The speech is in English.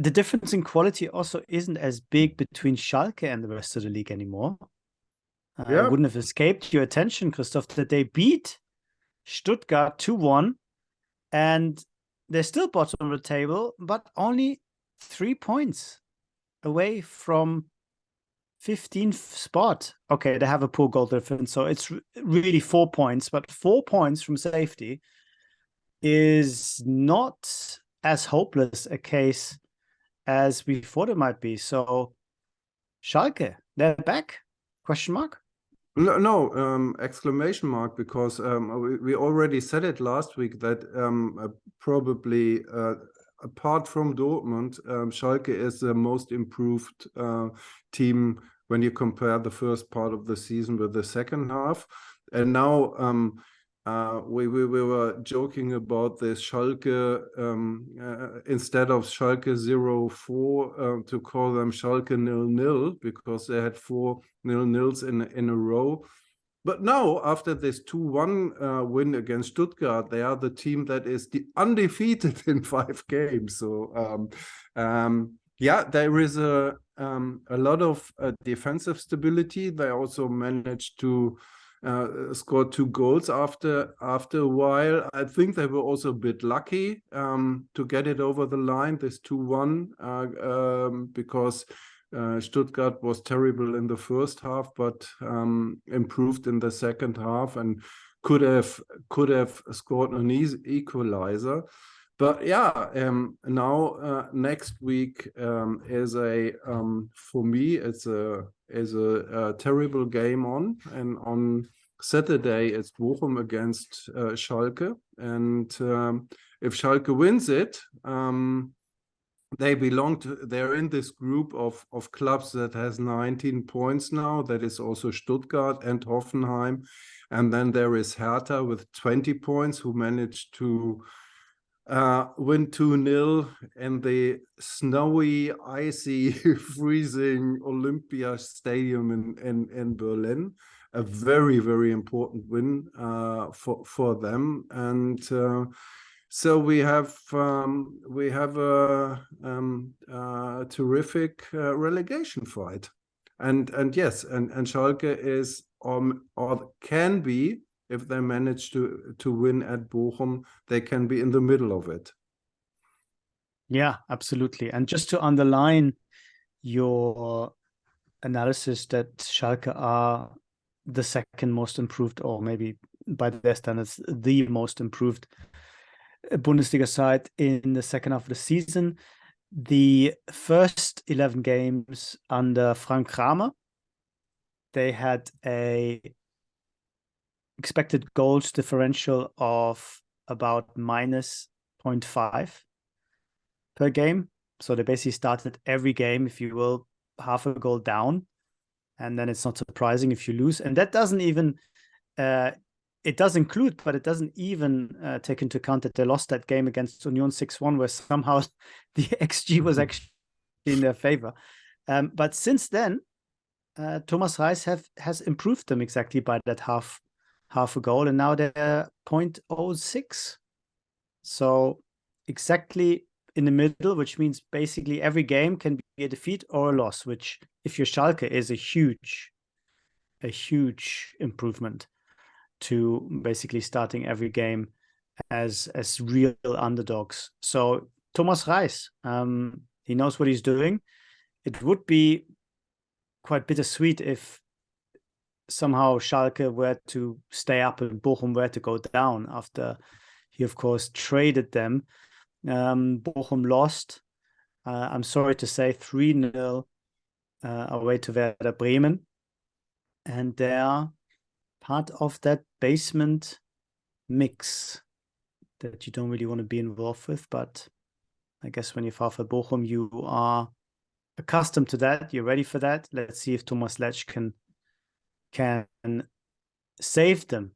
the difference in quality also isn't as big between Schalke and the rest of the league anymore. It wouldn't have escaped your attention, Christoph, that they beat Stuttgart 2-1, and they're still bottom of the table, but only 3 points away from 15th spot. Okay, they have a poor goal difference, so it's really 4 points, but 4 points from safety is not as hopeless a case as we thought it might be. So Schalke, they're back? Question mark? No, exclamation mark, because we already said it last week that probably apart from Dortmund, Schalke is the most improved team when you compare the first part of the season with the second half. And now we were joking about this Schalke, instead of Schalke 0-4, to call them Schalke 0-0, because they had 4 0-0s in a row. But now, after this 2-1 win against Stuttgart, they are the team that is undefeated in 5 games. So, yeah, there is a lot of defensive stability. They also managed to scored 2 goals after a while. I think they were also a bit lucky to get it over the line, this 2-1, because Stuttgart was terrible in the first half, but improved in the second half and could have scored an equalizer. But yeah, now next week is for me it's a terrible game on, and on Saturday it's Bochum against Schalke, and if Schalke wins it, they're in this group of clubs that has 19 points now. That is also Stuttgart and Hoffenheim, and then there is Hertha with 20 points, who managed to win 2-0 in the snowy, icy, freezing Olympia Stadium in Berlin. A very, very important win for them. And so we have a terrific relegation fight. And yes, and Schalke is or can be, if they manage to win at Bochum, they can be in the middle of it. Yeah, absolutely. And just to underline your analysis that Schalke are the second most improved, or maybe by their standards, the most improved Bundesliga side in the second half of the season. The first 11 games under Frank Kramer, they had a expected goals differential of about minus 0.5 per game. So they basically started every game, if you will, half a goal down. And then it's not surprising if you lose. And that doesn't even, it does include, but it doesn't even take into account that they lost that game against Union 6-1, where somehow the XG was actually in their favor. But since then, Thomas Reis has improved them exactly by that half a goal, and now they're 0.06. So exactly in the middle, which means basically every game can be a defeat or a loss, which, if you're Schalke, is a huge improvement to basically starting every game as real underdogs. So Thomas Reis, he knows what he's doing. It would be quite bittersweet if somehow Schalke were to stay up and Bochum were to go down after he, of course, traded them. Bochum lost, I'm sorry to say, 3-0 away to Werder Bremen. And they are part of that basement mix that you don't really want to be involved with. But I guess when you're VfL Bochum, you are accustomed to that. You're ready for that. Let's see if Thomas Letsch can save them